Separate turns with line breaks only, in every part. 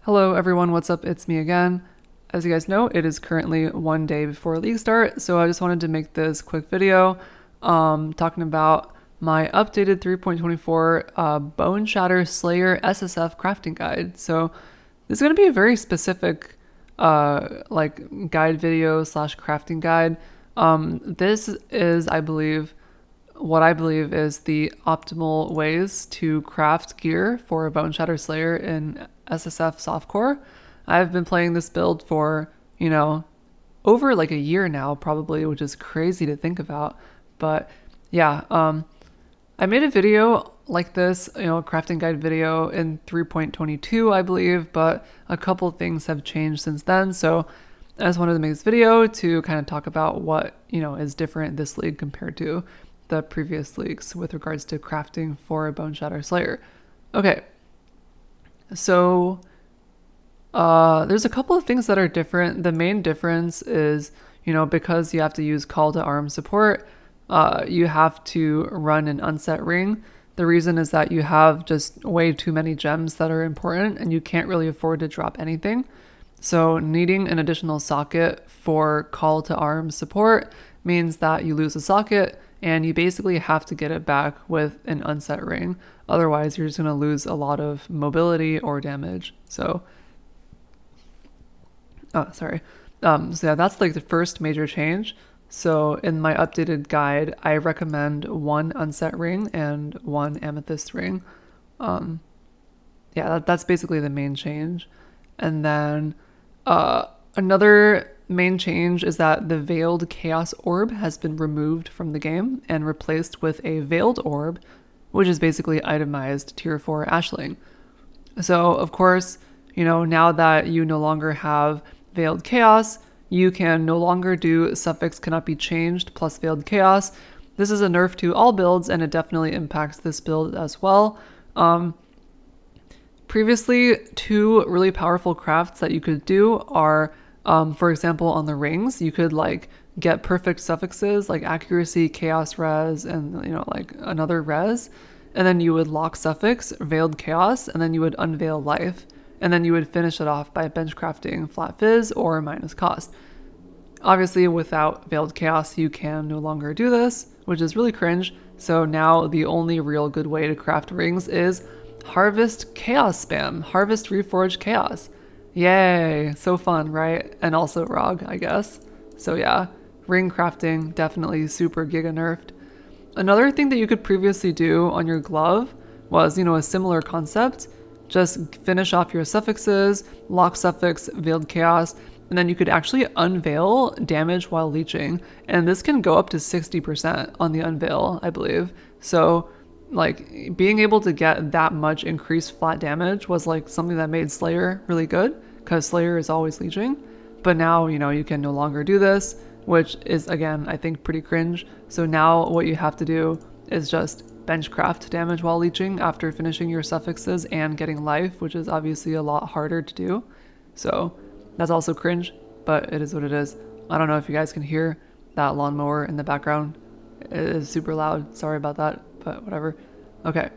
Hello everyone, what's up? It's me again. As you guys know, it is currently one day before league start, so I just wanted to make this quick video talking about my updated 3.24 Boneshatter Slayer SSF crafting guide. So this is going to be a very specific guide video slash crafting guide. This is, I believe is the optimal ways to craft gear for a Boneshatter Slayer in SSF softcore. I've been playing this build for, over like a year now probably, which is crazy to think about. But yeah, I made a video like this, a crafting guide video in 3.22, I believe, but a couple things have changed since then. So I just wanted to make this video to kind of talk about what, is different this league compared to the previous leagues with regards to crafting for a Boneshatter Slayer. Okay, so there's a couple of things that are different. The main difference is, because you have to use call to arms support, you have to run an unset ring. The reason is that you have just way too many gems that are important and you can't really afford to drop anything. So needing an additional socket for call to arms support means that you lose a socket and you basically have to get it back with an unset ring. Otherwise, you're just going to lose a lot of mobility or damage. So, so yeah, that's like the first major change. So in my updated guide, I recommend one unset ring and one amethyst ring. Yeah, that's basically the main change. And then another main change is that the Veiled Chaos Orb has been removed from the game and replaced with a Veiled Orb, which is basically itemized tier 4 Ashling. So of course, now that you no longer have Veiled Chaos, you can no longer do suffix cannot be changed plus Veiled Chaos. This is a nerf to all builds and it definitely impacts this build as well. Previously, two really powerful crafts that you could do are for example, on the rings, you could get perfect suffixes like accuracy, chaos res, and like another res. And then you would lock suffix, veiled chaos, and then you would unveil life. And then you would finish it off by bench crafting flat fizz or minus cost. Obviously, without veiled chaos, you can no longer do this, which is really cringe. So now the only real good way to craft rings is harvest chaos spam, harvest reforged chaos. Yay, so fun, right? And also ROG, I guess. So yeah, ring crafting, definitely super giga nerfed. Another thing that you could previously do on your glove was, a similar concept. Just finish off your suffixes, lock suffix, veiled chaos, and then you could actually unveil damage while leeching. And this can go up to 60% on the unveil, I believe. So being able to get that much increased flat damage was something that made Slayer really good, because Slayer is always leeching. But now, you can no longer do this, which is, again, I think pretty cringe. So now what you have to do is just bench craft damage while leeching after finishing your suffixes and getting life, which is obviously a lot harder to do. So that's also cringe, but it is what it is. I don't know if you guys can hear that lawnmower in the background. It is super loud. Sorry about that, but whatever. Okay.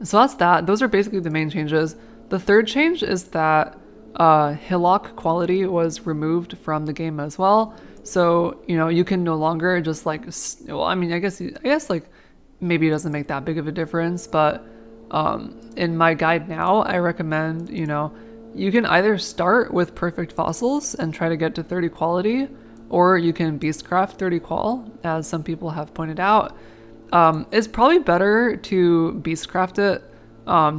So that's that. Those are basically the main changes. The third change is that hillock quality was removed from the game as well. So, you can no longer just well, I mean, I guess maybe it doesn't make that big of a difference, but in my guide now, I recommend, you can either start with perfect fossils and try to get to 30 quality, or you can beastcraft 30 qual, as some people have pointed out. It's probably better to beastcraft it,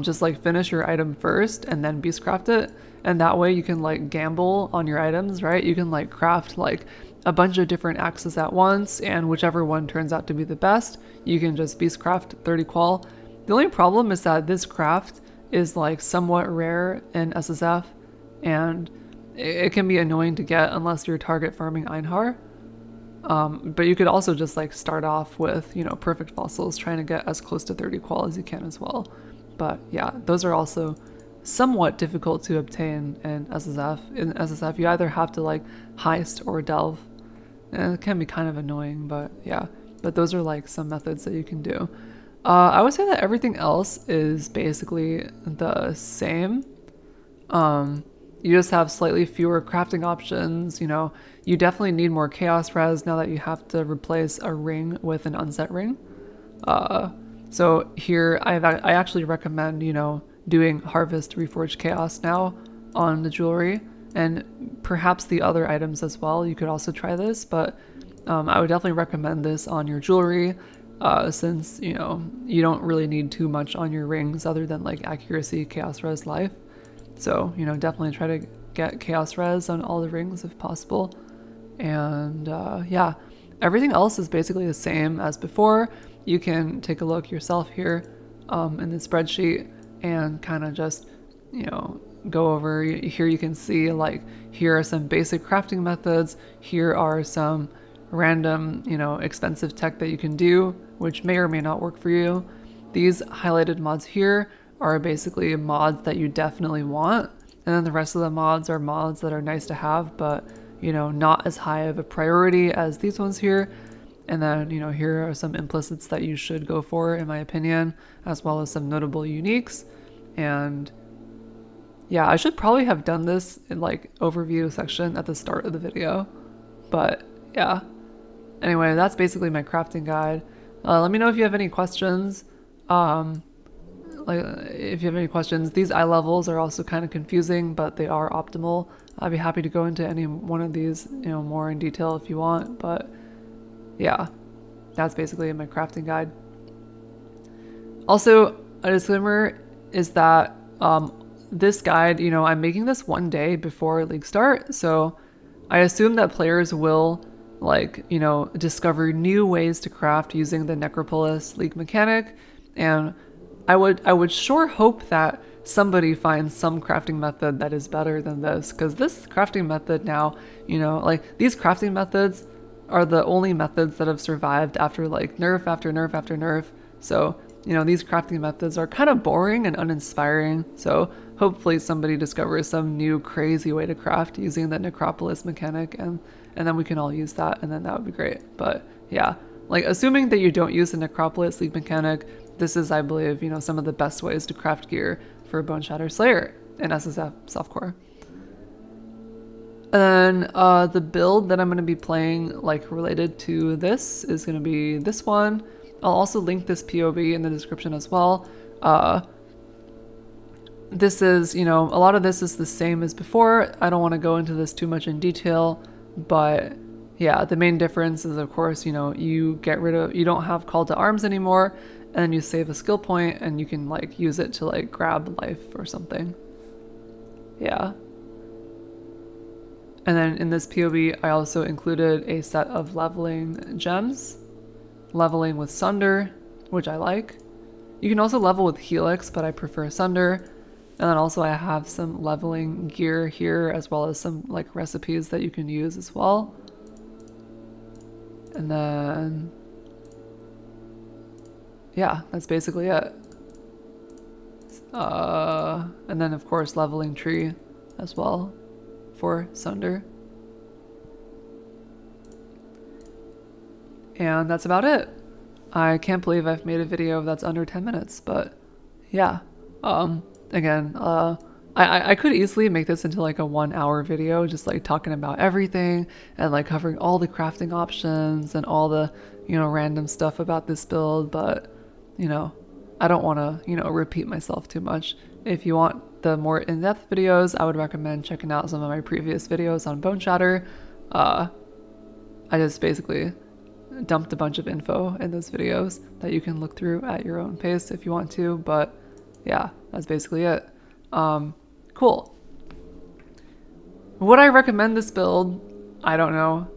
just finish your item first and then beastcraft it, and that way you can gamble on your items, right? You can craft a bunch of different axes at once, and whichever one turns out to be the best, you can just beastcraft 30 qual. The only problem is that this craft is somewhat rare in SSF, and it can be annoying to get unless you're target farming Einhar. But you could also just start off with, perfect fossils, trying to get as close to 30 qual as you can as well. But yeah, those are also somewhat difficult to obtain in SSF. In SSF, you either have to heist or delve. And it can be kind of annoying, but yeah. But those are some methods that you can do. I would say that everything else is basically the same. You just have slightly fewer crafting options. You know, you definitely need more chaos res now that you have to replace a ring with an unset ring. So here I actually recommend, you know, doing Harvest Reforged Chaos now on the jewelry, and perhaps the other items as well. You could also try this, but I would definitely recommend this on your jewelry, since, you know, you don't really need too much on your rings other than like accuracy, chaos res, life. So, you know, definitely try to get chaos res on all the rings if possible. And yeah, everything else is basically the same as before. You can take a look yourself here in the spreadsheet and kind of just, you know, go over here. You can see like here are some basic crafting methods. Here are some random, you know, expensive tech that you can do, which may or may not work for you. These highlighted mods here are basically mods that you definitely want. And then the rest of the mods are mods that are nice to have, but, you know, not as high of a priority as these ones here. And then, you know, here are some implicits that you should go for, in my opinion, as well as some notable uniques. And yeah, I should probably have done this in like overview section at the start of the video, but yeah. Anyway, that's basically my crafting guide. Let me know if you have any questions. If you have any questions, these eye levels are also kind of confusing, but they are optimal. I'd be happy to go into any one of these, you know, more in detail if you want, but yeah, that's basically my crafting guide. Also, a disclaimer is that this guide, you know, I'm making this one day before league start, so I assume that players will, like, you know, discover new ways to craft using the Necropolis league mechanic, and I would sure hope that somebody finds some crafting method that is better than this, because this crafting method now, you know, like these crafting methods are the only methods that have survived after like nerf after nerf after nerf. So, you know, these crafting methods are kind of boring and uninspiring. So hopefully somebody discovers some new crazy way to craft using the Necropolis mechanic, and then we can all use that, and then that would be great. But yeah, like assuming that you don't use the Necropolis league mechanic, this is, I believe, you know, some of the best ways to craft gear for Boneshatter Slayer and SSF softcore. And then the build that I'm going to be playing, like related to this, is going to be this one. I'll also link this POB in the description as well. This is, you know, a lot of this is the same as before. I don't want to go into this too much in detail, but yeah, the main difference is, of course, you know, you don't have call to arms anymore, and then you save a skill point and you can like use it to like grab life or something. Yeah. And then in this POB, I also included a set of leveling gems. Leveling with Sunder, which I like. You can also level with Helix, but I prefer Sunder. And then also I have some leveling gear here, as well as some like recipes that you can use as well. And then, yeah, that's basically it. And then of course leveling tree as well for Sunder. And that's about it. I can't believe I've made a video that's under 10 minutes, but yeah. Again, I could easily make this into like a 1 hour video, just like talking about everything and like covering all the crafting options and all the, you know, random stuff about this build, but, you know, I don't want to, you know, repeat myself too much. If you want the more in-depth videos, I would recommend checking out some of my previous videos on Boneshatter. I just basically dumped a bunch of info in those videos that you can look through at your own pace if you want to, but yeah, that's basically it. Cool. Would I recommend this build? I don't know.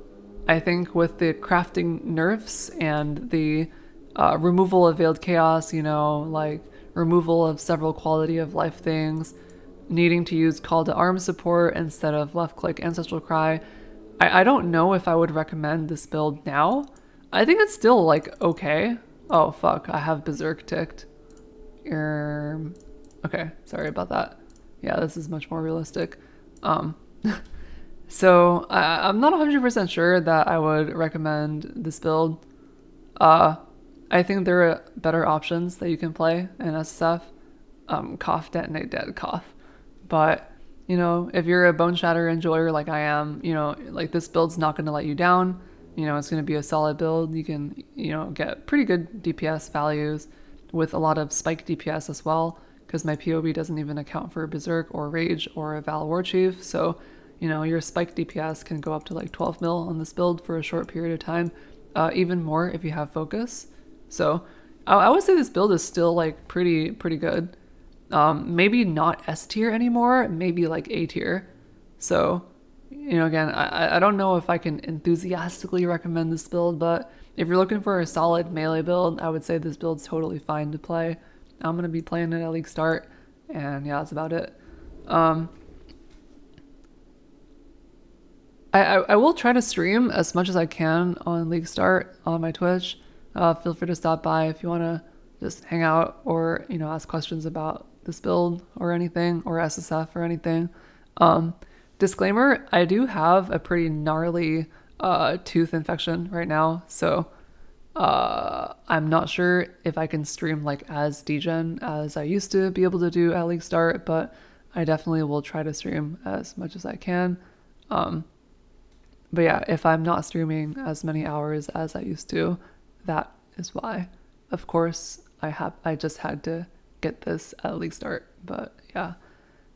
I think with the crafting nerfs and the removal of Veiled Chaos, you know, like removal of several quality of life things, needing to use Call to Arms support instead of left click Ancestral Cry, I don't know if I would recommend this build now. I think it's still like okay. Oh fuck, I have Berserk ticked. Okay, sorry about that. Yeah, this is much more realistic. So I'm not 100% sure that I would recommend this build. I think there are better options that you can play in SSF. Cough, detonate, dead, cough. But You know, if you're a Boneshatter enjoyer like I am, you know, like this build's not going to let you down. You know, it's going to be a solid build. You can, you know, get pretty good DPS values with a lot of spike DPS as well, because my POB doesn't even account for Berserk or Rage or a Val War Chief. So, you know, your spike DPS can go up to like 12 mil on this build for a short period of time, even more if you have focus. So I would say this build is still like pretty good. Maybe not S tier anymore, maybe like A tier. So, you know, again, I don't know if I can enthusiastically recommend this build, but if you're looking for a solid melee build, I would say this build's totally fine to play. I'm going to be playing it at League Start, and yeah, that's about it. I will try to stream as much as I can on League Start on my Twitch. Feel free to stop by if you want to just hang out or, you know, ask questions about this build or anything, or SSF or anything. Disclaimer, I do have a pretty gnarly tooth infection right now, so I'm not sure if I can stream like as degen as I used to be able to do at League Start, but I definitely will try to stream as much as I can. But yeah, if I'm not streaming as many hours as I used to, that is why. Of course, I just had to get this at League Start, but yeah.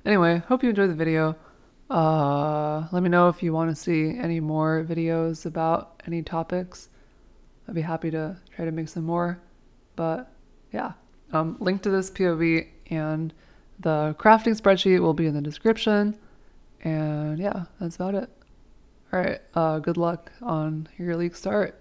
Anyway, hope you enjoyed the video. Let me know if you want to see any more videos about any topics. I'd be happy to try to make some more. But yeah, link to this POV and the crafting spreadsheet will be in the description. And yeah, that's about it. All right, good luck on your League Start.